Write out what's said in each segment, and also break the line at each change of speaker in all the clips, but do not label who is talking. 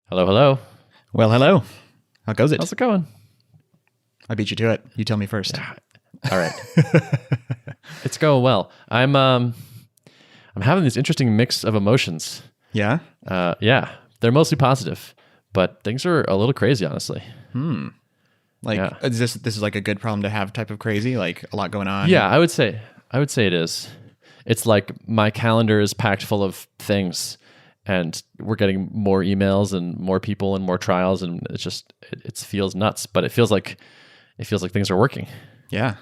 Hello, hello.
Well, hello. How goes it?
How's it going?
I beat you to it. You tell me first.
All right. It's going well. I'm having this interesting mix of emotions.
Yeah?
Yeah, they're mostly positive, but things are a little crazy, honestly.
Is this is like a good problem to have type of crazy? Like a lot going on?
Yeah, I would say it is. It's like my calendar is packed full of things, and we're getting more emails and more people and more trials, and it's just it feels nuts, but it feels like things are working.
Yeah.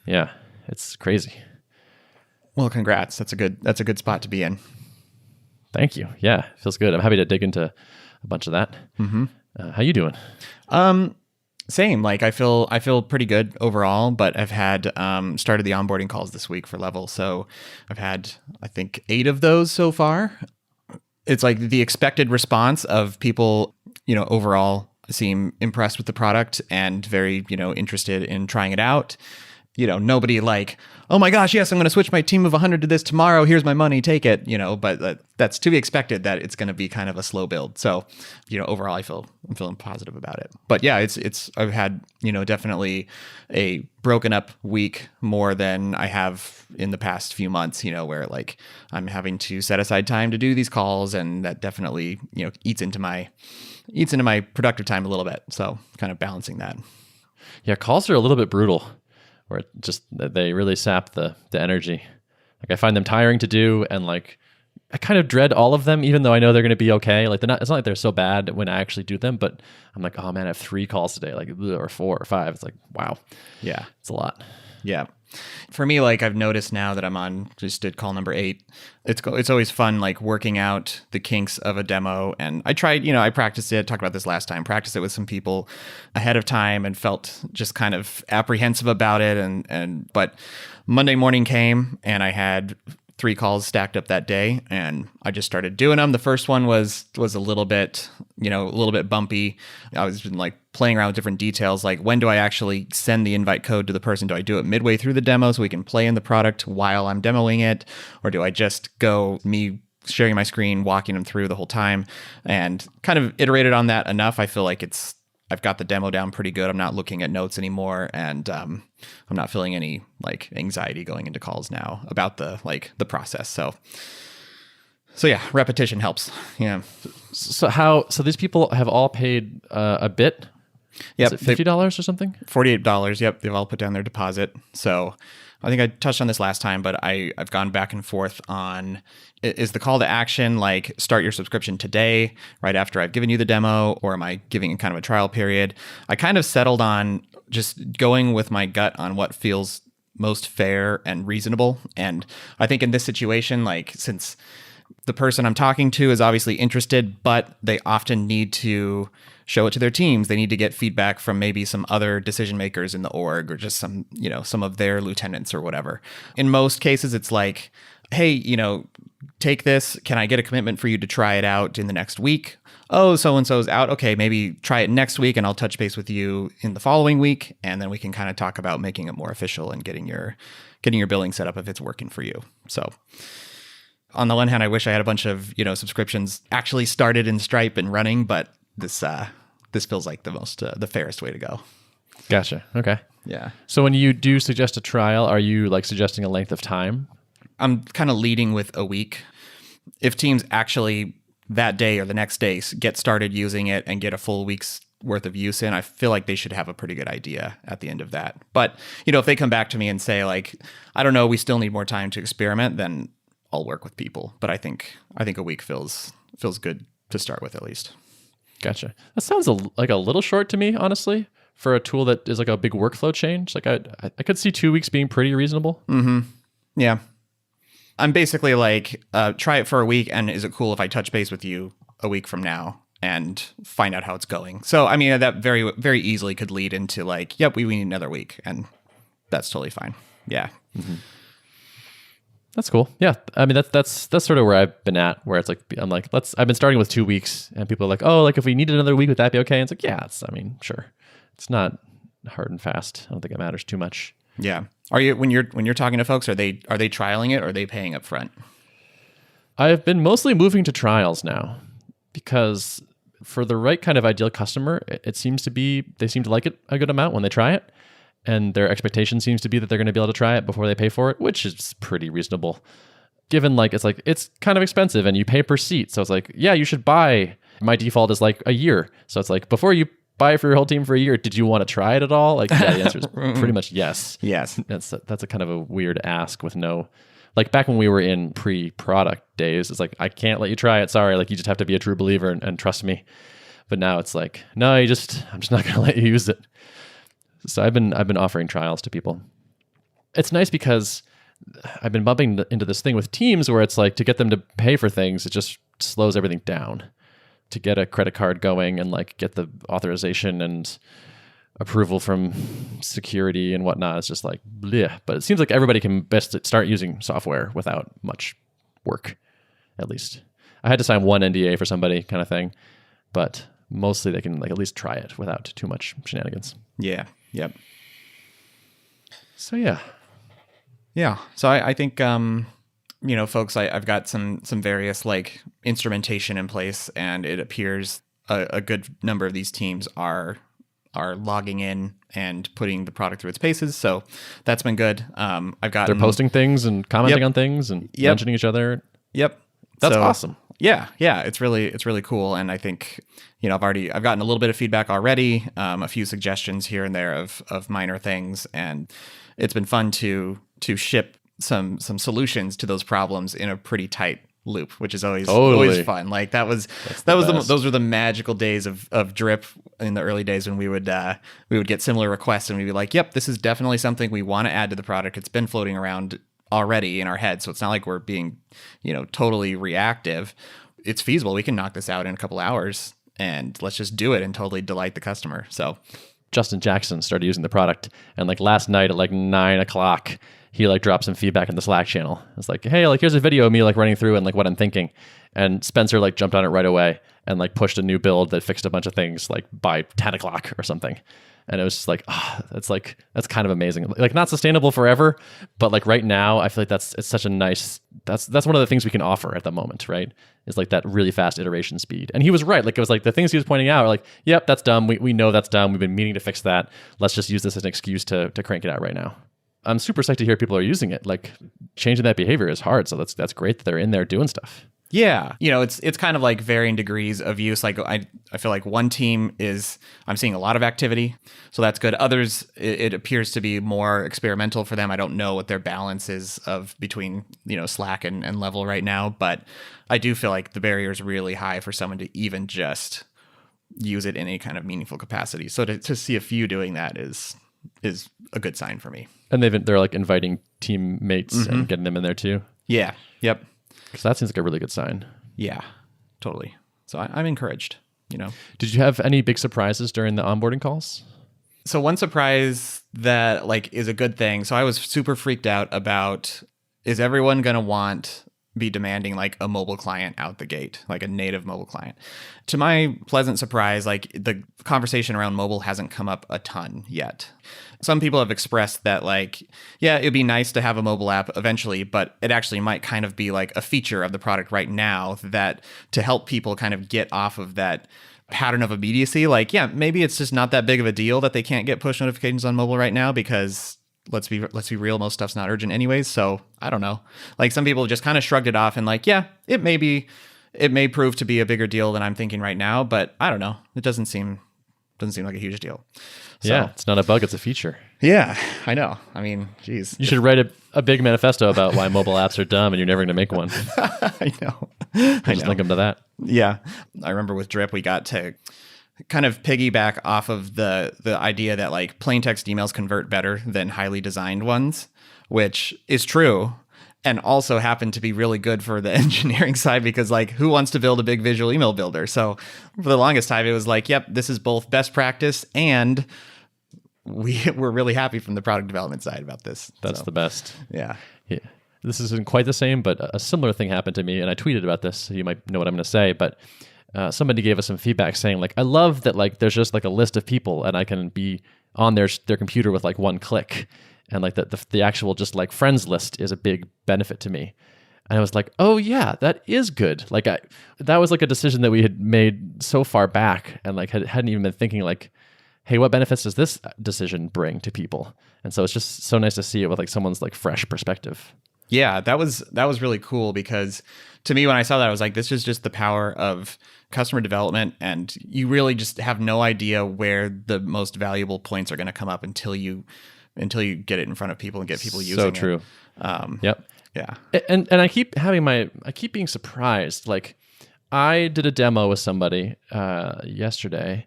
Yeah, it's crazy.
Well, congrats. That's a good spot to be in.
Thank you. Yeah, it feels good. I'm happy to dig into a bunch of that. Mm-hmm. How you doing?
Same. Like I feel pretty good overall, but I've had started the onboarding calls this week for Level. So I've had, I think, 8 of those so far. It's like the expected response of people, overall seem impressed with the product and very, interested in trying it out. Nobody like, oh my gosh, yes, I'm going to switch my team of 100 to this tomorrow. Here's my money, take it. But that's to be expected that it's going to be kind of a slow build. So, overall, I'm feeling positive about it. But yeah, I've had, definitely a broken up week more than I have in the past few months, where like I'm having to set aside time to do these calls, and that definitely, eats into my productive time a little bit. So kind of balancing that.
Yeah, calls are a little bit brutal, where they really sap the energy. Like I find them tiring to do, and like I kind of dread all of them, even though I know they're going to be okay. Like it's not like they're so bad when I actually do them, but I'm like, oh man, I have 3 calls today, like or 4 or 5. It's like, wow,
yeah,
it's a lot.
Yeah. For me, like I've noticed now that just did call number 8. It's always fun, like working out the kinks of a demo. And I tried, I practiced it, talked about this last time, practiced it with some people ahead of time and felt just kind of apprehensive about it. But Monday morning came and I had 3 calls stacked up that day, and I just started doing them. The first one was a little bit, bumpy. I was been like playing around with different details, like when do I actually send the invite code to the person? Do I do it midway through the demo so we can play in the product while I'm demoing it, or do I just go me sharing my screen, walking them through the whole time? And kind of iterated on that enough. I feel like I've got the demo down pretty good. I'm not looking at notes anymore, and I'm not feeling any like anxiety going into calls now about the process. So yeah, repetition helps. Yeah.
So these people have all paid a bit.
Yep.
Is it $50 or something?
$48. Yep. They've all put down their deposit. So I think I touched on this last time, but I've gone back and forth on, is the call to action like start your subscription today, right after I've given you the demo, or am I giving it kind of a trial period? I kind of settled on just going with my gut on what feels most fair and reasonable. And I think in this situation, like since the person I'm talking to is obviously interested, but they often need to show it to their teams. They need to get feedback from maybe some other decision makers in the org, or just some of their lieutenants or whatever. In most cases, it's like, hey, take this. Can I get a commitment for you to try it out in the next week? Oh, so-and-so's out. Okay, maybe try it next week, and I'll touch base with you in the following week. And then we can kind of talk about making it more official and getting your billing set up if it's working for you. So on the one hand, I wish I had a bunch of, subscriptions actually started in Stripe and running, but this feels like the fairest way to go.
Gotcha. Okay.
Yeah.
So when you do suggest a trial, are you like suggesting a length of time?
I'm kind of leading with a week. If teams actually that day or the next day get started using it and get a full week's worth of use in, I feel like they should have a pretty good idea at the end of that. But, if they come back to me and say like, I don't know, we still need more time to experiment, then I'll work with people. But I think a week feels good to start with, at least.
Gotcha. That sounds like a little short to me, honestly, for a tool that is like a big workflow change. Like I could see 2 weeks being pretty reasonable.
Mm-hmm. Yeah. I'm basically like, try it for a week, and is it cool if I touch base with you a week from now and find out how it's going? So, I mean, that very, very easily could lead into like, yep, we need another week, and that's totally fine. Yeah.
Mm-hmm. That's cool. Yeah. I mean, that's sort of where I've been at, where it's like, I'm like, I've been starting with 2 weeks, and people are like, oh, like if we needed another week, would that be okay? And it's like, yeah, sure. It's not hard and fast. I don't think it matters too much.
Yeah. Are you, when you're talking to folks, are they trialing it, or are they paying up front?
I've been mostly moving to trials now, because for the right kind of ideal customer, it seems to be, they seem to like it a good amount when they try it. And their expectation seems to be that they're going to be able to try it before they pay for it, which is pretty reasonable. Given it's kind of expensive and you pay per seat. So it's like, yeah, you should buy. My default is like a year. So it's like, before you buy it for your whole team for a year, did you want to try it at all? Like, yeah, the answer is pretty much yes.
Yes.
That's a kind of a weird ask with no, like back when we were in pre-product days, it's like, I can't let you try it. Sorry. Like, you just have to be a true believer and trust me. But now it's like, no, I'm just not going to let you use it. So I've been offering trials to people. It's nice because I've been bumping into this thing with teams where it's like, to get them to pay for things, it just slows everything down. To get a credit card going and like get the authorization and approval from security and whatnot, it's just like, bleh. But it seems like everybody can best start using software without much work, at least. I had to sign one NDA for somebody kind of thing, but mostly they can like at least try it without too much shenanigans.
Yeah. Yep.
So yeah.
Yeah. So I think, folks, I've got some various like instrumentation in place, and it appears a good number of these teams are logging in and putting the product through its paces. So that's been good.
They're posting things and commenting on things and mentioning each other.
Yep.
That's awesome.
Yeah. It's really cool. And I think, I've gotten a little bit of feedback already, a few suggestions here and there of minor things, and it's been fun to ship some solutions to those problems in a pretty tight loop, which is always fun. Like those were the magical days of Drip in the early days when we would get similar requests and we'd be like, yep, this is definitely something we want to add to the product. It's been floating around already in our head, so it's not like we're being totally reactive. It's feasible. We can knock this out in a couple hours, and let's just do it and totally delight the customer. So
Justin Jackson started using the product, and like last night at like 9:00, he like dropped some feedback in the Slack channel. It's like, hey, like here's a video of me like running through and like what I'm thinking. And Spencer like jumped on it right away and like pushed a new build that fixed a bunch of things like by 10:00 or something. And it was just like, that's kind of amazing. Like not sustainable forever, but like right now, I feel like it's such a nice, that's one of the things we can offer at the moment, right? Is like that really fast iteration speed. And he was right. Like it was like the things he was pointing out are like, yep, that's dumb. We know that's dumb. We've been meaning to fix that. Let's just use this as an excuse to crank it out right now. I'm super psyched to hear people are using it. Like changing that behavior is hard. So that's great that they're in there doing stuff.
Yeah. It's kind of like varying degrees of use. Like I feel like one team I'm seeing a lot of activity, so that's good. Others, it appears to be more experimental for them. I don't know what their balance is between, Slack and Level right now, but I do feel like the barrier is really high for someone to even just use it in any kind of meaningful capacity. So to see a few doing that is a good sign for me.
And they're like inviting teammates and getting them in there too.
Yeah. Yep.
So that seems like a really good sign.
Yeah, totally. So I'm encouraged,
Did you have any big surprises during the onboarding calls?
So one surprise that like is a good thing. So I was super freaked out about, is everyone going to be demanding like a mobile client out the gate, like a native mobile client? To my pleasant surprise, like the conversation around mobile hasn't come up a ton yet. Some people have expressed that like, yeah, it'd be nice to have a mobile app eventually, but it actually might kind of be like a feature of the product right now that to help people kind of get off of that pattern of immediacy. Like, yeah, maybe it's just not that big of a deal that they can't get push notifications on mobile right now because let's be real, most stuff's not urgent anyways. So I don't know. Like some people just kind of shrugged it off and like, yeah, it may prove to be a bigger deal than I'm thinking right now, but I don't know. It doesn't seem like a huge deal. So,
yeah, it's not a bug, it's a feature.
Yeah, I know. I mean, geez.
You should write a big manifesto about why mobile apps are dumb and you're never going to make one.
I know.
Just link them to that.
Yeah. I remember with Drip, we got to kind of piggyback off of the idea that like plain text emails convert better than highly designed ones, which is true. And also happened to be really good for the engineering side because like who wants to build a big visual email builder? So for the longest time, it was like, yep, this is both best practice and we're really happy from the product development side about this.
That's the best.
Yeah.
This isn't quite the same, but a similar thing happened to me, and I tweeted about this, so you might know what I'm going to say. But somebody gave us some feedback saying, like, I love that like there's just like a list of people, and I can be on their computer with like one click, and like the actual just like friends list is a big benefit to me. And I was like, oh yeah, that is good. Like that was like a decision that we had made so far back, and like hadn't even been thinking like, hey, what benefits does this decision bring to people? And so it's just so nice to see it with like someone's like fresh perspective.
Yeah, that was really cool, because to me, when I saw that, I was like, this is just the power of customer development, and you really just have no idea where the most valuable points are going to come up until you get it in front of people and get people using it.
So true. Yep.
Yeah.
And I keep being surprised. Like I did a demo with somebody yesterday,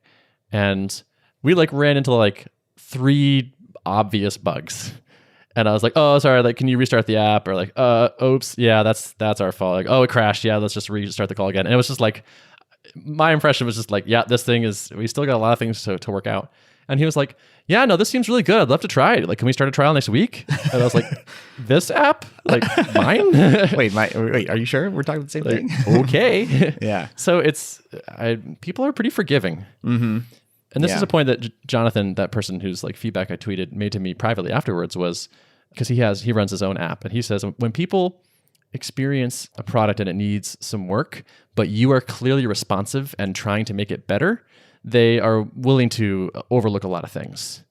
and we like ran into like 3 obvious bugs. And I was like, oh, sorry, like, can you restart the app? Or like, oops, yeah, that's our fault. Like, oh, it crashed. Yeah, let's just restart the call again. And it was just like, my impression was just like, yeah, this thing is, we still got a lot of things to work out. And he was like, yeah, no, this seems really good. I'd love to try it. Like, can we start a trial next week? And I was like, this app? Like mine?
Wait, are you sure we're talking about the same thing?
Okay.
Yeah.
So people are pretty forgiving.
Mm-hmm.
And this is a point that Jonathan, that person whose like feedback I tweeted, made to me privately afterwards, was because he runs his own app, and he says when people experience a product and it needs some work, but you are clearly responsive and trying to make it better, they are willing to overlook a lot of things.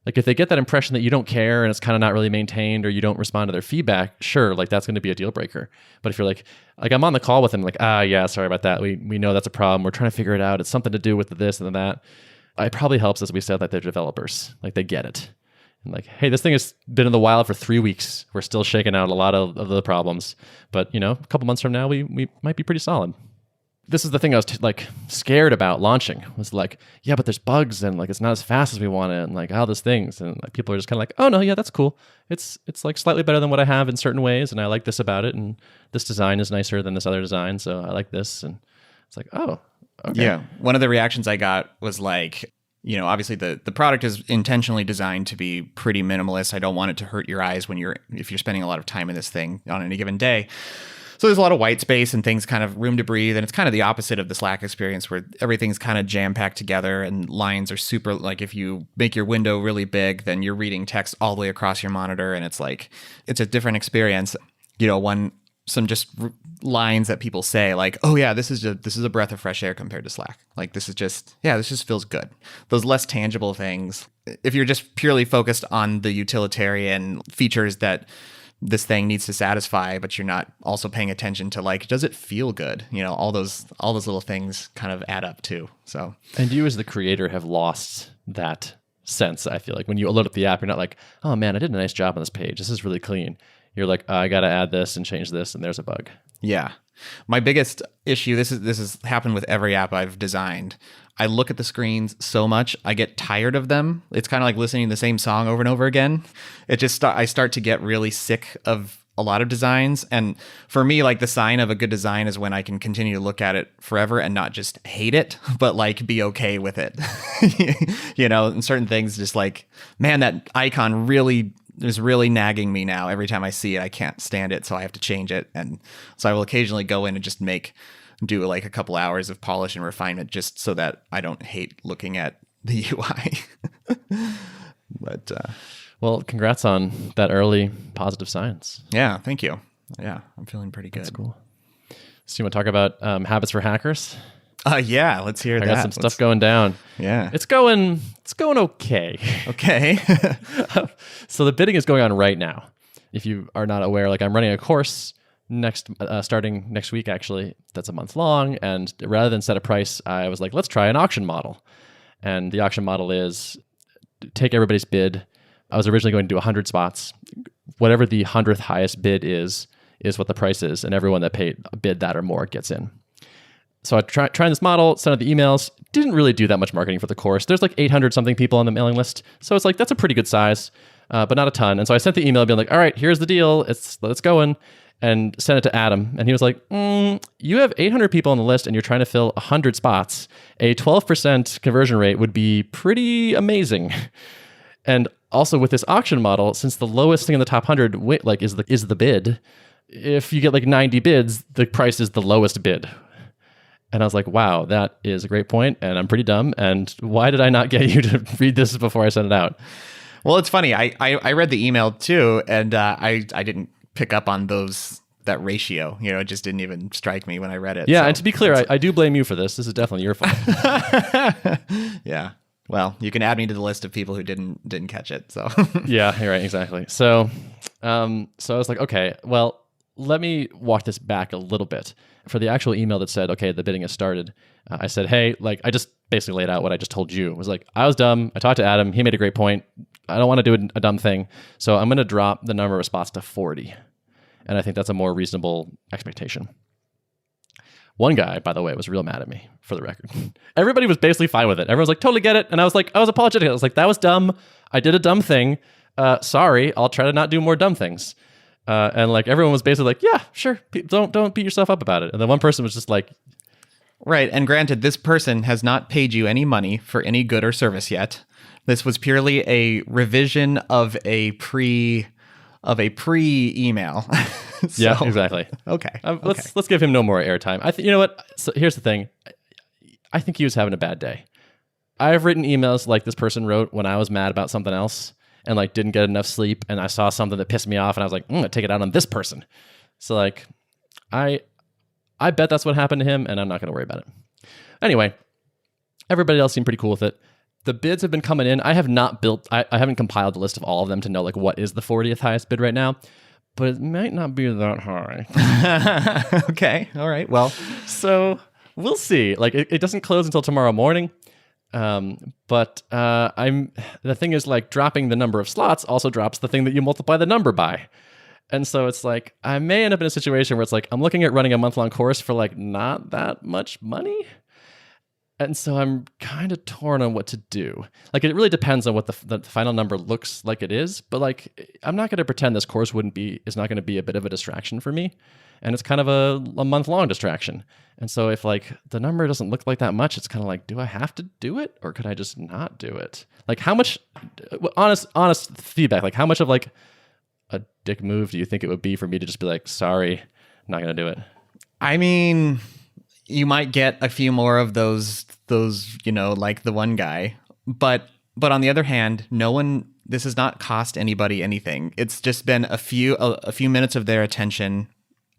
Like if they get that impression that you don't care and it's kind of not really maintained, or you don't respond to their feedback, sure, like that's going to be a deal breaker. But if you're like I'm on the call with them, like, yeah, sorry about that. We know that's a problem. We're trying to figure it out. It's something to do with this and that. It probably helps, as we said, that they're developers. Like they get it. And like, hey, this thing has been in the wild for 3 weeks. We're still shaking out a lot of the problems. But, a couple months from now, we might be pretty solid. This is the thing I was scared about launching, was like, yeah, but there's bugs, and like it's not as fast as we want it, and like all these things. And like, people are just kind of like, oh no, yeah, that's cool. It's like slightly better than what I have in certain ways, and I like this about it, and this design is nicer than this other design, so I like this. And it's like, oh, okay.
Yeah. One of the reactions I got was like, obviously the product is intentionally designed to be pretty minimalist. I don't want it to hurt your eyes if you're spending a lot of time in this thing on any given day. So there's a lot of white space and things, kind of room to breathe. And it's kind of the opposite of the Slack experience, where everything's kind of jam-packed together and lines are super, like if you make your window really big, then you're reading text all the way across your monitor. And it's like, it's a different experience. Some just lines that people say, like, oh yeah, this is a breath of fresh air compared to Slack. Like this just feels good. Those less tangible things. If you're just purely focused on the utilitarian features that this thing needs to satisfy, but you're not also paying attention to like, does it feel good? All those little things kind of add up too. So,
and you as the creator have lost that sense. I feel like when you load up the app, you're not like, oh man, I did a nice job on this page. This is really clean. You're like, I got to add this and change this, and there's a bug.
Yeah. My biggest issue, this has happened with every app I've designed. I look at the screens so much, I get tired of them. It's kind of like listening to the same song over and over again. I start to get really sick of a lot of designs. And for me, like the sign of a good design is when I can continue to look at it forever and not just hate it, but like be okay with it. And certain things just like, man, that icon really is really nagging me now. Every time I see it, I can't stand it, so I have to change it. And so I will occasionally go in and just do like a couple hours of polish and refinement just so that I don't hate looking at the UI. But
well, congrats on that early positive signs.
Yeah, thank you. Yeah, I'm feeling pretty good.
That's cool. So you want to talk about habits for hackers?
Yeah, let's hear that.
I got some stuff going down.
Yeah.
It's going okay.
Okay.
So the bidding is going on right now. If you are not aware, like I'm running a course starting next week, actually, that's a month long. And rather than set a price, I was like, let's try an auction model. And the auction model is take everybody's bid. I was originally going to do 100 spots. Whatever the 100th highest bid is what the price is. And everyone that paid a bid that or more gets in. So I tried this model, sent out the emails, didn't really do that much marketing for the course. There's like 800 something people on the mailing list. So it's like, that's a pretty good size, but not a ton. And so I sent the email being like, all right, here's the deal. Let's go in, and sent it to Adam. And he was like, you have 800 people on the list and you're trying to fill 100 spots. A 12% conversion rate would be pretty amazing. And also with this auction model, since the lowest thing in the top 100 is the bid, if you get like 90 bids, the price is the lowest bid. And I was like, wow, that is a great point, and I'm pretty dumb. And why did I not get you to read this before I sent it out?
Well, it's funny. I read the email too, and I didn't pick up on those that ratio. You know, it just didn't even strike me when I read it.
Yeah,
So
and to be clear, I do blame you for this. This is definitely your fault.
yeah. Well, you can add me to the list of people who didn't catch it. So
Yeah, you're right, exactly. So, so I was like, okay, well, let me walk this back a little bit. For the actual email that said, okay, the bidding has started, I said, hey, like, I just basically laid out what I just told you. It was like, I was dumb. I talked to Adam. He made a great point. I don't want to do a dumb thing. So I'm going to drop the number of spots to 40. And I think that's a more reasonable expectation. One guy, by the way, was real mad at me, for the record. Everybody was basically fine with it. Everyone's like, totally get it. And I was apologetic. I was like, that was dumb. I did a dumb thing. Sorry. I'll try to not do more dumb things. And like everyone was basically like, yeah, sure. Don't beat yourself up about it. And then one person was just like,
right. And granted, this person has not paid you any money for any good or service yet. This was purely a revision of a pre email. So,
yeah, exactly.
Okay.
Let's give him no more airtime. You know what? So here's the thing. I think he was having a bad day. I've written emails like this person wrote when I was mad about something else and like didn't get enough sleep, and I saw something that pissed me off, and I was like, I'm gonna take it out on this person. So like, I bet that's what happened to him, and I'm not gonna worry about it. Anyway, everybody else seemed pretty cool with it. The bids have been coming in. I have not I haven't compiled the list of all of them to know like what is the 40th highest bid right now, but it might not be that high.
Okay. All right. Well,
so we'll see. Like it doesn't close until tomorrow morning. But the thing is like dropping the number of slots also drops the thing that you multiply the number by. And so it's like, I may end up in a situation where it's like, I'm looking at running a month-long course for like not that much money. And so I'm kind of torn on what to do. Like, it really depends on what the final number looks like it is. But like, I'm not going to pretend this course is not going to be a bit of a distraction for me. And it's kind of a month-long distraction. And so if like the number doesn't look like that much, it's kind of like, do I have to do it or could I just not do it? Like, how much, honest feedback, like how much of like a dick move do you think it would be for me to just be like, sorry, I'm not going to do it?
I mean, you might get a few more of those, you know, like the one guy, but on the other hand, this has not cost anybody anything. It's just been a few minutes of their attention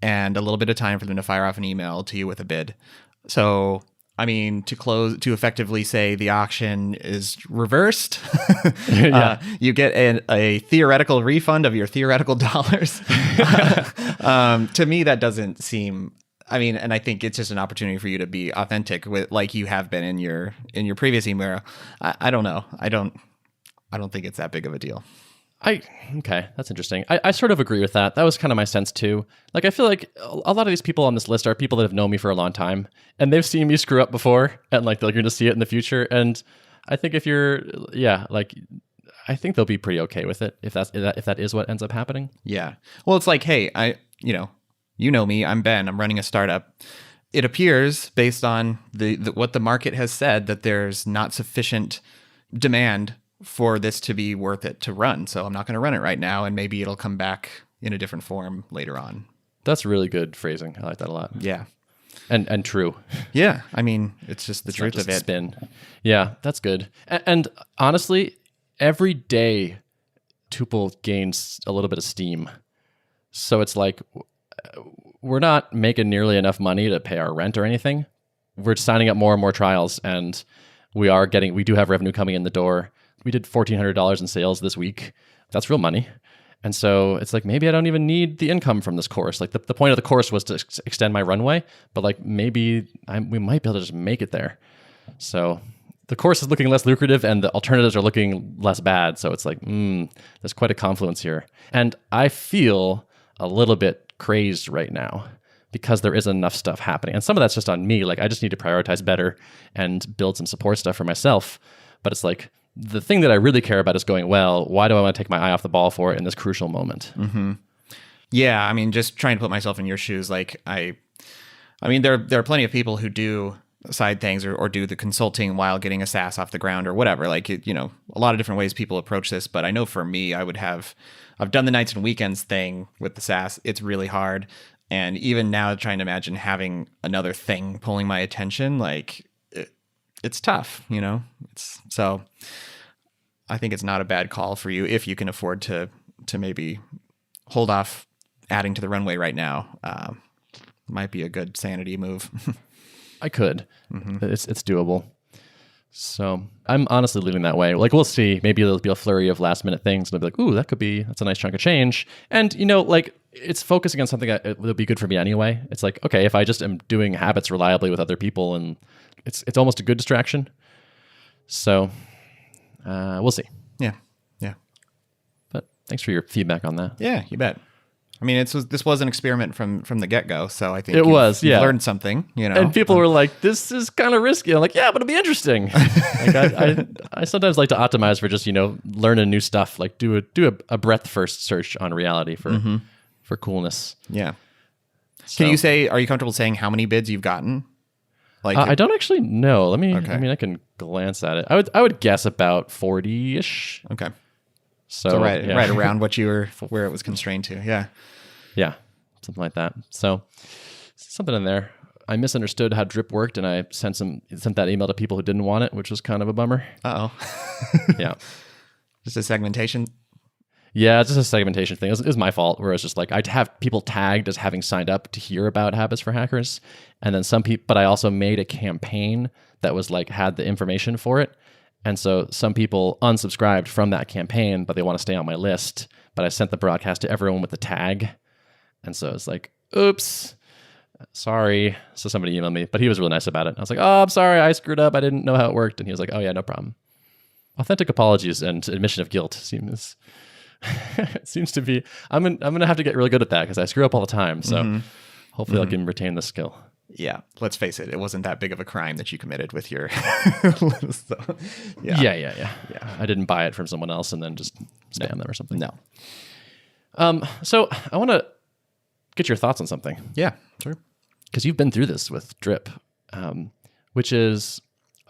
and a little bit of time for them to fire off an email to you with a bid. So, I mean, to effectively say the auction is reversed,
Yeah.
You get a theoretical refund of your theoretical dollars. To me, that doesn't seem. I mean, and I think it's just an opportunity for you to be authentic with, like you have been in your previous email. I don't know. I don't think it's that big of a deal.
Okay, that's interesting. I sort of agree with that. That was kind of my sense too. Like, I feel like a lot of these people on this list are people that have known me for a long time, and they've seen me screw up before, and like they're going to see it in the future. And I think I think they'll be pretty okay with it if that is what ends up happening.
Yeah. Well, it's like, hey, you know me, I'm Ben, I'm running a startup. It appears based on what the market has said that there's not sufficient demand for this to be worth it to run. So I'm not going to run it right now, and maybe it'll come back in a different form later on.
That's really good phrasing. I like that a lot.
Yeah.
And true.
Yeah. I mean, it's just the
It's
truth
not just
of it.
spin. Yeah, that's good. And honestly, every day Tuple gains a little bit of steam. So it's like, we're not making nearly enough money to pay our rent or anything. We're signing up more and more trials, and we do have revenue coming in the door. We did $1,400 in sales this week. That's real money. And so it's like, maybe I don't even need the income from this course. Like the point of the course was to extend my runway, but like maybe we might be able to just make it there. So the course is looking less lucrative and the alternatives are looking less bad. So it's like, there's quite a confluence here. And I feel a little bit crazed right now because there isn't enough stuff happening. And some of that's just on me. Like, I just need to prioritize better and build some support stuff for myself. But it's like, the thing that I really care about is going well. Why do I want to take my eye off the ball for it in this crucial moment?
Mm-hmm. Yeah, I mean, just trying to put myself in your shoes. Like, I mean, there are plenty of people who do side things or do the consulting while getting a SaaS off the ground or whatever. Like, a lot of different ways people approach this. But I know for me, I've done the nights and weekends thing with the SaaS. It's really hard. And even now, trying to imagine having another thing pulling my attention, like, it's tough, so I think it's not a bad call for you if you can afford to maybe hold off adding to the runway right now, might be a good sanity move.
I could. It's doable. So I'm honestly leaning that way. Like, we'll see. Maybe there'll be a flurry of last minute things, and I'll be like, ooh, that's a nice chunk of change. And, like, it's focusing on something that will be good for me anyway. It's like, okay, if I just am doing habits reliably with other people, and it's almost a good distraction. So we'll see.
Yeah.
But thanks for your feedback on that.
Yeah, you bet. I mean, this was an experiment from the get-go, so I think
you've
learned something,
And people were like, this is kind of risky. I'm like, yeah, but it'll be interesting. Like, I sometimes like to optimize for just, learning new stuff, like do a breadth first search on reality for coolness.
Yeah.
So,
are you comfortable saying how many bids you've gotten? Like,
I don't actually know.
Okay.
I can glance at it. I would guess about 40-ish.
Okay.
So
right around where it was constrained to. Yeah.
Yeah. Something like that. So something in there. I misunderstood how drip worked, and I sent that email to people who didn't want it, which was kind of a bummer.
Uh-oh.
Yeah.
Just a segmentation.
Yeah, it's just a segmentation thing. It was my fault, where it's just like I'd have people tagged as having signed up to hear about Habits for Hackers, and then some people. But I also made a campaign that was like had the information for it, and so some people unsubscribed from that campaign, but they want to stay on my list. But I sent the broadcast to everyone with the tag, and so it's like, oops, sorry. So somebody emailed me, but he was really nice about it. I was like, oh, I'm sorry, I screwed up. I didn't know how it worked, and he was like, oh yeah, no problem. Authentic apologies and admission of guilt seems. It seems to be. I'm gonna have to get really good at that because I screw up all the time. So hopefully I can retain the skill.
Yeah, let's face it. It wasn't that big of a crime that you committed with your.
Yeah. I didn't buy it from someone else and then just spam them or something.
No.
So I want to get your thoughts on something.
Yeah, sure.
Because you've been through this with drip, which is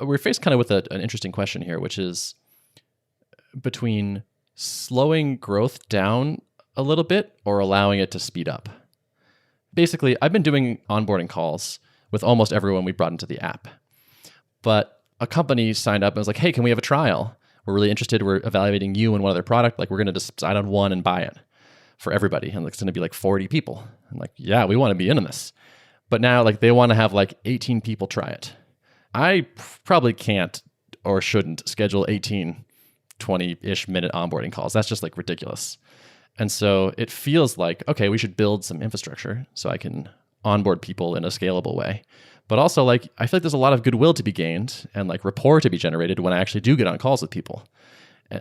we're faced kind of with an interesting question here, which is between slowing growth down a little bit or allowing it to speed up. Basically, I've been doing onboarding calls with almost everyone we brought into the app. But a company signed up and was like, hey, can we have a trial? We're really interested. We're evaluating you and one other product. Like, we're going to decide on one and buy it for everybody. And it's going to be like 40 people. I'm like, yeah, we want to be in on this. But now, like, they want to have like 18 people try it. I probably can't or shouldn't schedule 18 20-ish minute onboarding calls. That's just like ridiculous. And so it feels like, okay, we should build some infrastructure so I can onboard people in a scalable way. But also, like, I feel like there's a lot of goodwill to be gained and like rapport to be generated when I actually do get on calls with people.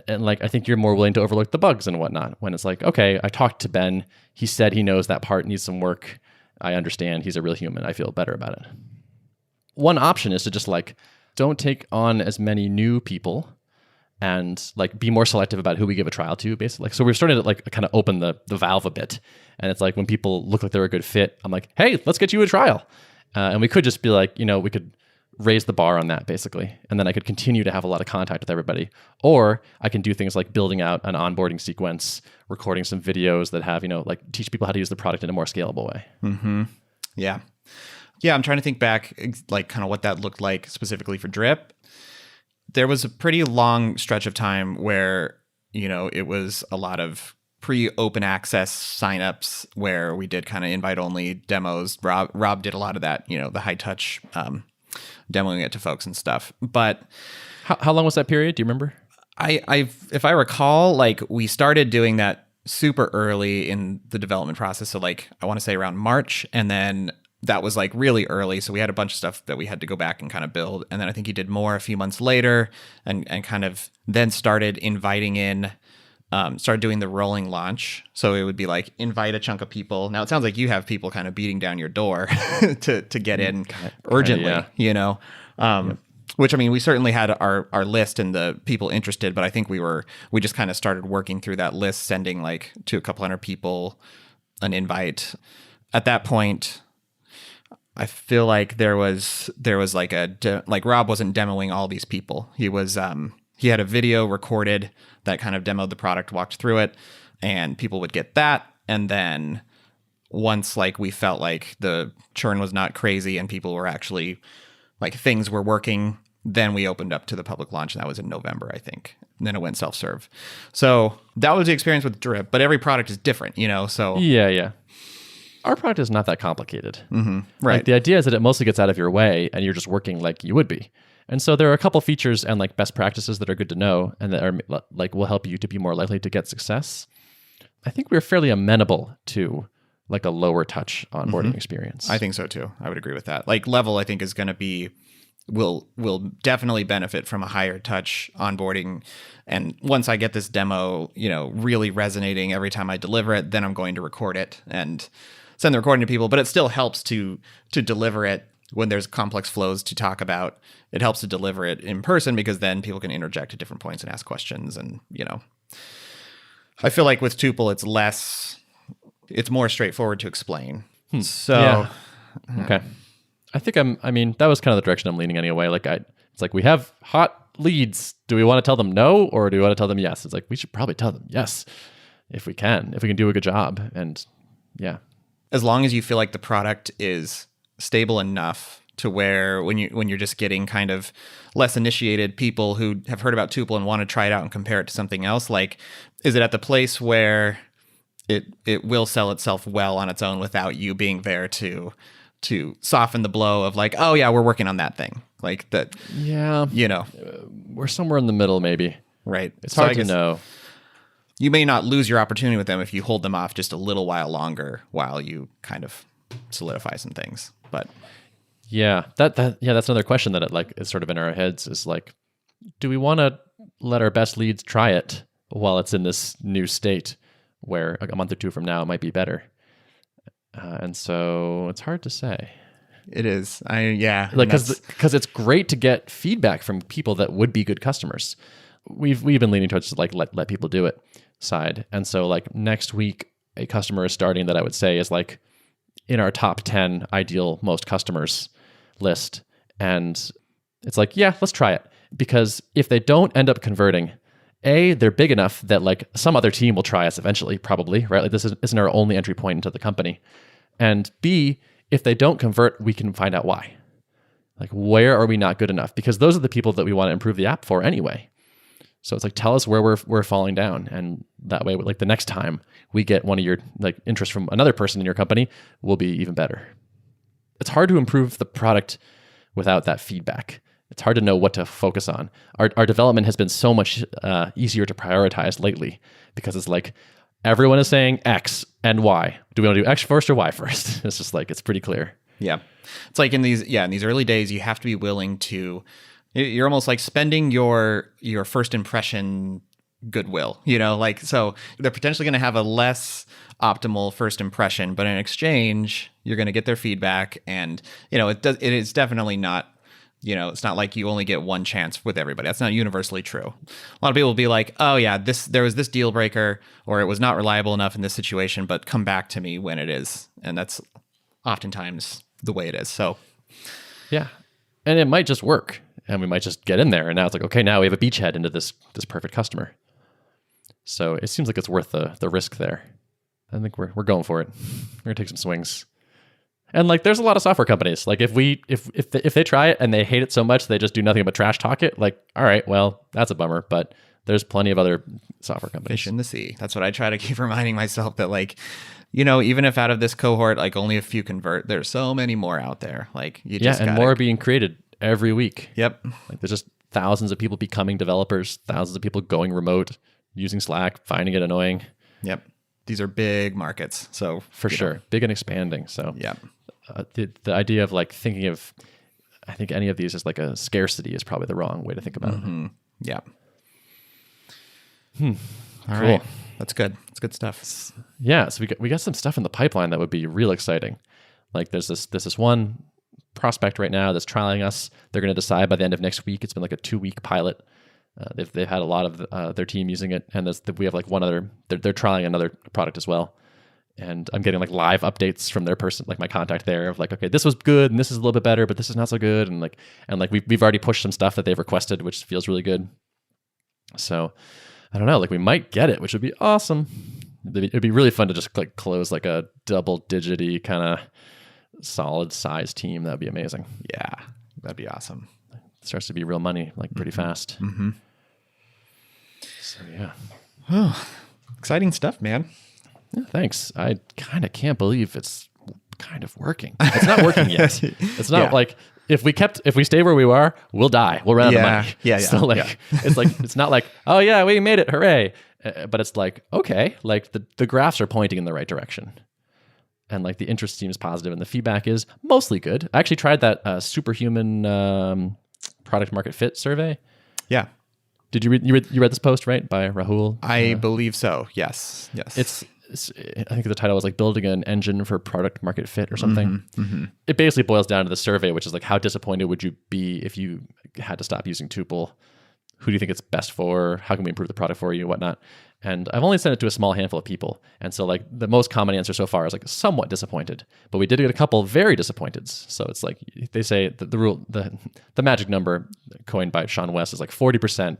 And like, I think you're more willing to overlook the bugs and whatnot when it's like, okay, I talked to Ben. He said he knows that part needs some work. I understand. He's a real human. I feel better about it. One option is to just like, don't take on as many new people and like be more selective about who we give a trial to, basically. Like, so we're starting to like kind of open the valve a bit. And it's like when people look like they're a good fit, I'm like, hey, let's get you a trial. And we could just be like, we could raise the bar on that basically. And then I could continue to have a lot of contact with everybody. Or I can do things like building out an onboarding sequence, recording some videos that have, like teach people how to use the product in a more scalable way.
Mm-hmm. Yeah. Yeah. I'm trying to think back, like kind of what that looked like specifically for Drip. There was a pretty long stretch of time where, it was a lot of pre-open access signups where we did kind of invite-only demos. Rob did a lot of that, the high touch demoing it to folks and stuff. But
how long was that period? Do you remember?
If I recall, like we started doing that super early in the development process. So like I want to say around March, and then that was like really early. So we had a bunch of stuff that we had to go back and kind of build. And then I think he did more a few months later and kind of then started inviting in, started doing the rolling launch. So it would be like invite a chunk of people. Now it sounds like you have people kind of beating down your door to get in urgently,
yeah.
Which, I mean, we certainly had our list and the people interested, but I think we just kind of started working through that list, sending like to a couple hundred people an invite. At that point, I feel like there was like like Rob wasn't demoing all these people. He was he had a video recorded that kind of demoed the product, walked through it, and people would get that. And then once like we felt like the churn was not crazy and people were actually like things were working, then we opened up to the public launch, and that was in November, I think. then it went self-serve. So that was the experience with Drip, but every product is different, so.
Yeah. Our product is not that complicated.
Right.
Like the idea is that it mostly gets out of your way and you're just working like you would be. And so there are a couple features and like best practices that are good to know and that are like will help you to be more likely to get success. I think we're fairly amenable to like a lower touch onboarding experience.
I think so too. I would agree with that. Like Level, I think is going to be will definitely benefit from a higher touch onboarding. And once I get this demo, really resonating every time I deliver it, then I'm going to record it and send the recording to people. But it still helps to deliver it when there's complex flows to talk about. It helps to deliver it in person because then people can interject at different points and ask questions. And, I feel like with Tuple, it's more straightforward to explain. So,
yeah. Okay. I think that was kind of the direction I'm leaning anyway. Like it's like we have hot leads. Do we want to tell them no or do we want to tell them yes? It's like we should probably tell them yes if we can do a good job. And yeah.
As long as you feel like the product is stable enough to where when you're just getting kind of less initiated people who have heard about Tuple and want to try it out and compare it to something else, like is it at the place where it will sell itself well on its own without you being there to soften the blow of like, oh yeah, we're working on that thing. Like that.
Yeah. We're somewhere in the middle maybe.
Right.
It's hard to know.
You may not lose your opportunity with them if you hold them off just a little while longer while you kind of solidify some things. But
yeah, that's another question that is sort of in our heads is like, do we want to let our best leads try it while it's in this new state where a month or two from now it might be better? And so it's hard to say.
It is.
Because it's great to get feedback from people that would be good customers. We've been leaning towards like let people do it side. And so like next week, a customer is starting that I would say is like in our top 10 ideal most customers list. And it's like, yeah, let's try it. Because if they don't end up converting, A, they're big enough that like some other team will try us eventually, probably, right? Like this isn't our only entry point into the company. And B, if they don't convert, we can find out why. Like where are we not good enough? Because those are the people that we want to improve the app for anyway. So it's like, tell us where we're falling down. And that way, like the next time we get one of your like interest from another person in your company, will be even better. It's hard to improve the product without that feedback. It's hard to know what to focus on. Our development has been so much easier to prioritize lately because it's like everyone is saying X and Y. Do we want to do X first or Y first? It's just like, it's pretty clear.
Yeah. It's like in these early days, you have to be willing to, you're almost like spending your first impression goodwill, like, so they're potentially going to have a less optimal first impression, but in exchange, you're going to get their feedback. And, it is definitely not, it's not like you only get one chance with everybody. That's not universally true. A lot of people will be like, oh yeah, there was this deal breaker, or it was not reliable enough in this situation, but come back to me when it is. And that's oftentimes the way it is. So
yeah. And it might just work and we might just get in there. And now it's like, okay, now we have a beachhead into this perfect customer. So it seems like it's worth the risk there. I think we're going for it. We're gonna take some swings. And like, there's a lot of software companies. Like if they try it and they hate it so much they just do nothing but trash talk it. Like, all right, well, that's a bummer. But there's plenty of other software companies.
Fish in the sea. That's what I try to keep reminding myself that like, even if out of this cohort like only a few convert, there's so many more out there. Like you just
and more are being created every week.
Yep.
Like there's just thousands of people becoming developers, thousands of people going remote, using Slack, finding it annoying.
Yep. These are big markets. So
for sure, big and expanding. So
yeah.
The idea of like thinking of, I think any of these as like a scarcity is probably the wrong way to think about it.
Yeah.
All
cool. Right. That's good. It's good stuff.
Yeah. So we got some stuff in the pipeline that would be real exciting. Like there's this one prospect right now that's trialing us. They're going to decide by the end of next week. It's been like a 2-week pilot. They've had a lot of their team using it, and we have like one other. They're trialing another product as well. And I'm getting like live updates from their person, like my contact there, of like, okay, this was good and this is a little bit better, but this is not so good. And like we've already pushed some stuff that they've requested, which feels really good. So I don't know, like we might get it, which would be awesome. It'd be really fun to just like close like a double-digity kind of solid size team. That'd be amazing.
Yeah, that'd be awesome.
It starts to be real money like pretty fast.
Mm-hmm.
So yeah.
Oh, exciting stuff, man.
Yeah, thanks. I kind of can't believe it's kind of working. It's not working yet. It's not like if we stay where we are, we'll die. We'll run out of money.
Yeah.
So like it's not like, oh yeah, we made it, hooray. But it's like, okay, like the graphs are pointing in the right direction. And like the interest seems positive and the feedback is mostly good. I actually tried that superhuman product market fit survey.
Yeah.
Did you read this post, right? By Rahul?
I believe so. Yes.
It's I think the title was like building an engine for product market fit or something. It basically boils down to the survey, which is like, how disappointed would you be if you had to stop using Tuple? Who do you think it's best for? How can we improve the product for you? Whatnot. And I've only sent it to a small handful of people. And so like the most common answer so far is like somewhat disappointed, but we did get a couple very disappointed. So it's like, they say that the magic number coined by Sean West is like 40%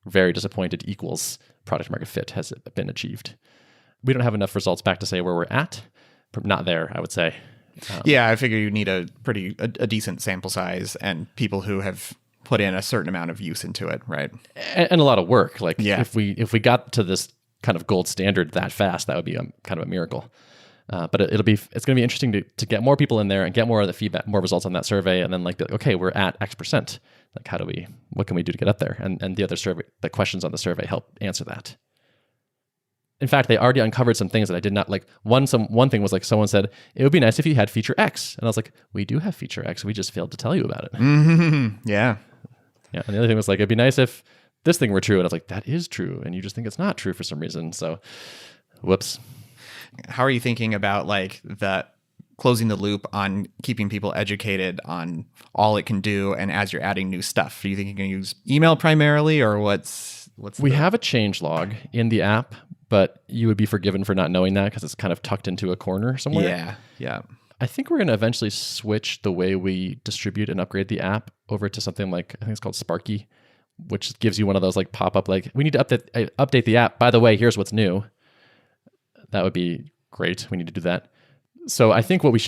very disappointed equals product market fit has been achieved. We don't have enough results back to say where we're at. Not there, I would say.
Yeah, I figure you need a decent sample size and people who have put in a certain amount of use into it, right?
And a lot of work. Like if we got to this kind of gold standard that fast, that would be kind of a miracle. But it's going to be interesting to get more people in there and get more of the feedback, more results on that survey, and then like, okay, we're at X%. Like, what can we do to get up there? And the questions on the survey help answer that. In fact, they already uncovered some things that I did not like. One thing was like someone said, it would be nice if you had feature X. And I was like, we do have feature X. We just failed to tell you about it.
Mm-hmm. Yeah.
Yeah. And the other thing was like, it'd be nice if this thing were true. And I was like, that is true. And you just think it's not true for some reason. So whoops.
How are you thinking about like that closing the loop on keeping people educated on all it can do? And as you're adding new stuff, do you think you can use email primarily or
we have a change log in the app, but you would be forgiven for not knowing that because it's kind of tucked into a corner somewhere.
Yeah.
I think we're going to eventually switch the way we distribute and upgrade the app over to something like, I think it's called Sparky, which gives you one of those like pop-up, like, we need to update the app. By the way, here's what's new. That would be great. We need to do that. So I think what we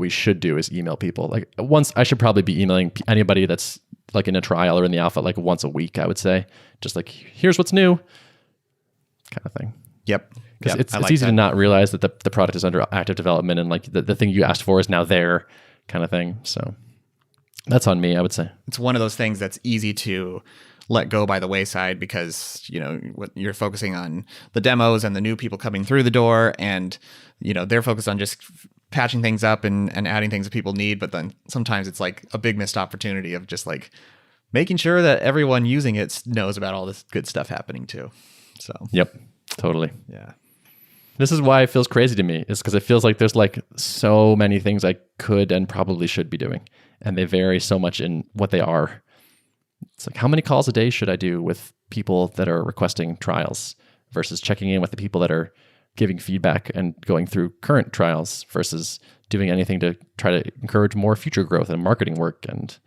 should do is email people. Like I should probably be emailing anybody that's like in a trial or in the alpha like once a week, I would say. Just like, here's what's new kind of thing.
Yep.
Because it's easy to not realize that the product is under active development and like the thing you asked for is now there kind of thing. So that's on me, I would say.
It's one of those things that's easy to let go by the wayside because, you're focusing on the demos and the new people coming through the door and, they're focused on just patching things up and adding things that people need. But then sometimes it's like a big missed opportunity of just like making sure that everyone using it knows about all this good stuff happening too. So,
yep, totally.
Yeah.
This is why it feels crazy to me, is because it feels like there's like so many things I could and probably should be doing. And they vary so much in what they are. It's like, how many calls a day should I do with people that are requesting trials versus checking in with the people that are giving feedback and going through current trials versus doing anything to try to encourage more future growth and marketing work. And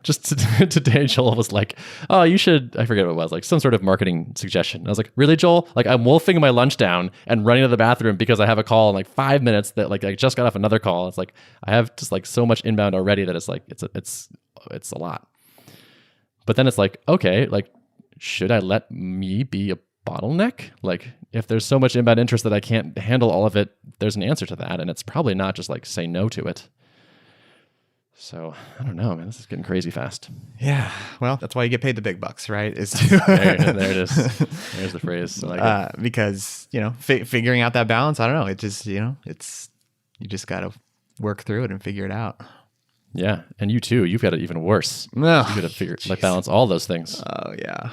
just today, Joel was like, oh, you should, I forget what it was, like some sort of marketing suggestion. And I was like, really, Joel? Like I'm wolfing my lunch down and running to the bathroom because I have a call in like 5 minutes that like I just got off another call. It's like, I have just like so much inbound already that it's like, it's a lot. But then it's like, okay, like, should I let me be a bottleneck? Like if there's so much inbound interest that I can't handle all of it, there's an answer to that. And it's probably not just like say no to it. So I don't know, man, this is getting crazy fast.
Yeah. Well, that's why you get paid the big bucks, right? Is
there it is. There's the phrase. I like it.
Because, figuring out that balance, I don't know. It just, you just got to work through it and figure it out.
Yeah. And you too, you've got it even worse.
No.
You got to balance all those things.
Oh yeah.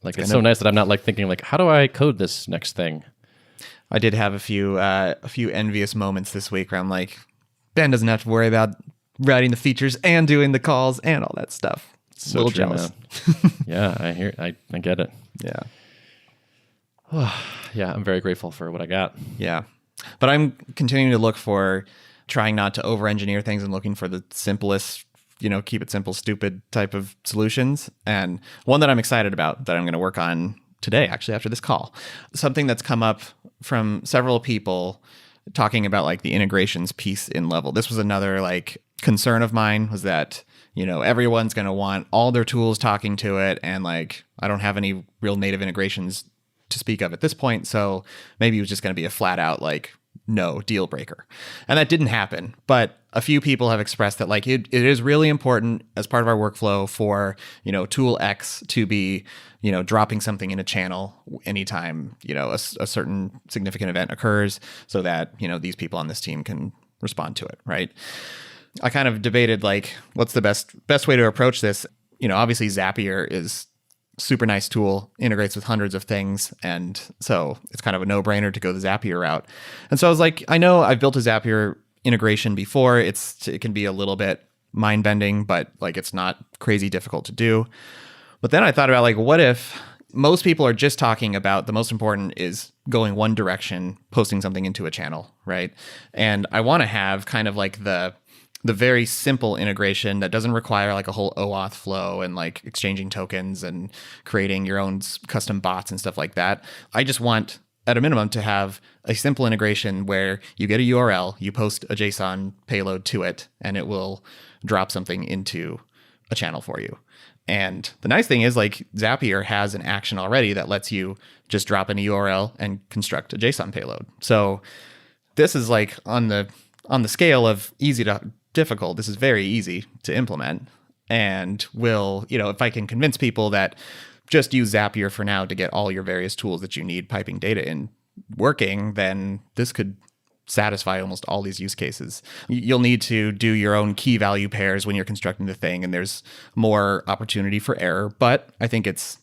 Like it's so nice that I'm not like thinking like, how do I code this next thing?
I did have a few envious moments this week where I'm like, Ben doesn't have to worry about writing the features and doing the calls and all that stuff.
So
a little
true,
jealous.
Yeah, I get it.
Yeah.
Yeah, I'm very grateful for what I got.
Yeah. But I'm continuing to look for trying not to over-engineer things and looking for the simplest, keep it simple, stupid type of solutions. And one that I'm excited about that I'm going to work on today, actually, after this call. Something that's come up from several people talking about like the integrations piece in Level. This was another like concern of mine was that, everyone's going to want all their tools talking to it. And like, I don't have any real native integrations to speak of at this point. So maybe it was just going to be a flat out like, no deal breaker. And that didn't happen. But a few people have expressed that like it is really important as part of our workflow for, tool X to be, dropping something in a channel anytime, a certain significant event occurs so that, these people on this team can respond to it. Right. I kind of debated like, what's the best way to approach this? Obviously Zapier is super nice tool, integrates with hundreds of things. And so it's kind of a no-brainer to go the Zapier route. And so I was like, I know I've built a Zapier integration before. It can be a little bit mind-bending, but like it's not crazy difficult to do. But then I thought about like, what if most people are just talking about the most important is going one direction, posting something into a channel, right? And I want to have kind of like the very simple integration that doesn't require like a whole OAuth flow and like exchanging tokens and creating your own custom bots and stuff like that. I just want at a minimum to have a simple integration where you get a URL, you post a JSON payload to it, and it will drop something into a channel for you. And the nice thing is like Zapier has an action already that lets you just drop in a URL and construct a JSON payload. So this is like on the scale of easy to difficult, this is very easy to implement, and will, if I can convince people that just use Zapier for now to get all your various tools that you need piping data in working, then this could satisfy almost all these use cases. You'll need to do your own key value pairs when you're constructing the thing, and there's more opportunity for error, but I think it's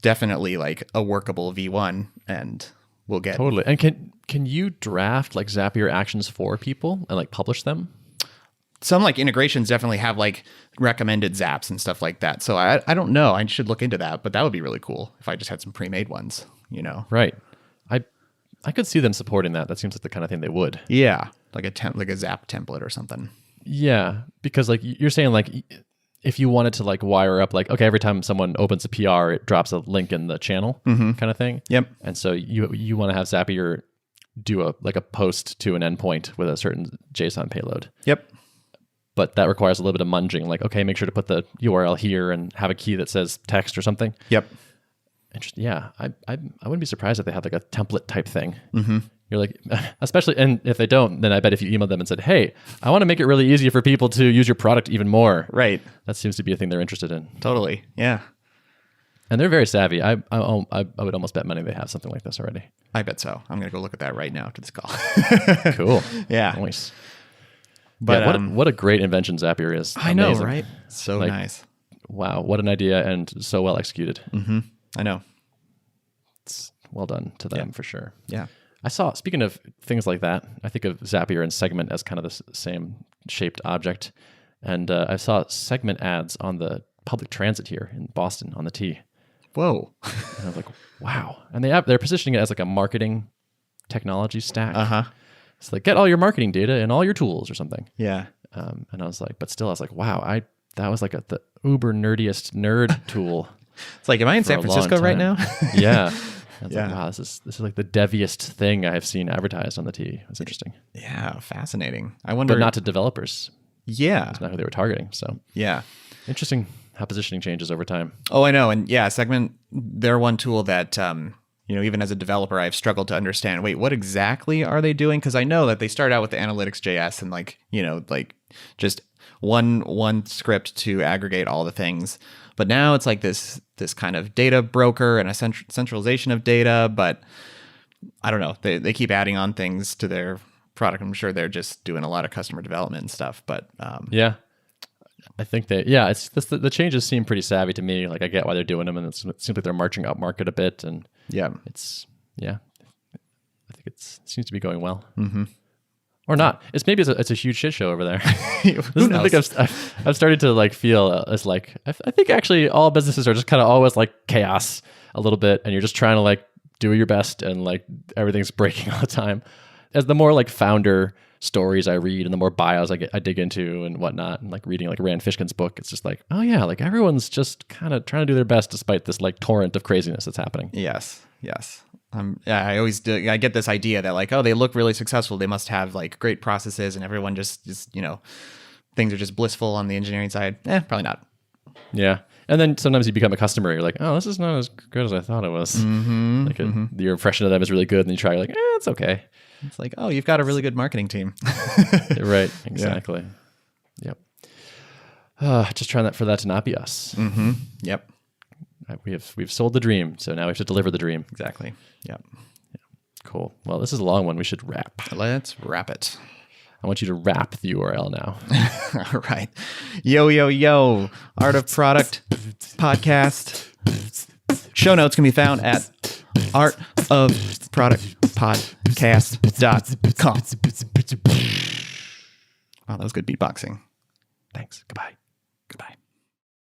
definitely like a workable V1, and we'll get
totally. And can you draft like Zapier actions for people and like publish them?
Some like integrations definitely have like recommended zaps and stuff like that. So I don't know. I should look into that, but that would be really cool if I just had some pre-made ones,
Right. I could see them supporting that. That seems like the kind of thing they would.
Yeah. Like a zap template or something.
Yeah. Because like you're saying like if you wanted to like wire up like, okay, every time someone opens a PR, it drops a link in the channel kind of thing.
Yep.
And so you want to have Zapier do a post to an endpoint with a certain JSON payload.
Yep.
But that requires a little bit of munging. Like, okay, make sure to put the URL here and have a key that says text or something.
Yep.
Interesting. Yeah, I wouldn't be surprised if they had like a template type thing.
Mm-hmm.
You're like, especially, and if they don't, then I bet if you emailed them and said, hey, I want to make it really easy for people to use your product even more.
Right.
That seems to be a thing they're interested in.
Totally. Yeah.
And they're very savvy. I would almost bet money they have something like this already.
I bet so. I'm going to go look at that right now after this call.
Cool.
Yeah.
Nice.
But
yeah, what a great invention Zapier is.
I
Amazing.
know, right? So
like,
nice.
Wow, what an idea, and so well executed.
Mm-hmm. I know.
It's well done to them for sure.
Yeah.
I saw, speaking of things like that, I think of Zapier and Segment as kind of the same shaped object. And I saw Segment ads on the public transit here in Boston on the T.
Whoa.
And I was like, wow. And they're positioning it as like a marketing technology stack.
Uh-huh.
So like, get all your marketing data and all your tools or something.
Yeah.
And I was like, but still, I was like, wow, that was like the uber nerdiest nerd tool.
It's like, am I in San Francisco right now?
Yeah. I was like, wow, this is like the deviest thing I have seen advertised on the T. It's interesting.
Yeah, fascinating. I wonder,
but not to developers.
Yeah.
That's not who they were targeting. So
yeah.
Interesting how positioning changes over time.
Oh, I know. And yeah, Segment, they're one tool that, even as a developer, I've struggled to understand, wait, what exactly are they doing? Because I know that they start out with the analytics.js and like just one script to aggregate all the things. But now it's like this kind of data broker and a centralization of data. But I don't know. They keep adding on things to their product. I'm sure they're just doing a lot of customer development and stuff. But
yeah, I think it's the changes seem pretty savvy to me. Like I get why they're doing them, and it seems like they're marching up market a bit. And
yeah,
I think it seems to be going well.
Mm-hmm.
Or not. It's a huge shit show over there.
Who knows?
I think I've started to like feel it's like I think actually all businesses are just kind of always like chaos a little bit, and you're just trying to like do your best, and like everything's breaking all the time. As the more like founder stories I read and the more bios I dig into and whatnot, and like reading like Rand Fishkin's book, it's just like, oh yeah, like everyone's just kind of trying to do their best despite this like torrent of craziness that's happening.
Yes. I always do. I get this idea that like, oh, they look really successful. They must have like great processes, and everyone just things are just blissful on the engineering side, probably not.
Yeah. And then sometimes you become a customer. You're like, oh, this is not as good as I thought it was. Your impression of them is really good. And then you try, you're like, it's okay.
It's like, oh, you've got a really good marketing team.
Right. Exactly. Yep. Just trying for that to not be us.
Yep.
We've sold the dream. So now we have to deliver the dream.
Exactly. Yep.
Cool. Well, this is a long one. We should wrap.
Let's wrap it.
I want you to wrap the URL now.
All right. Yo. Art of Product podcast. Show notes can be found at artofproductpodcast.com. Wow, that was good beatboxing.
Thanks. Goodbye.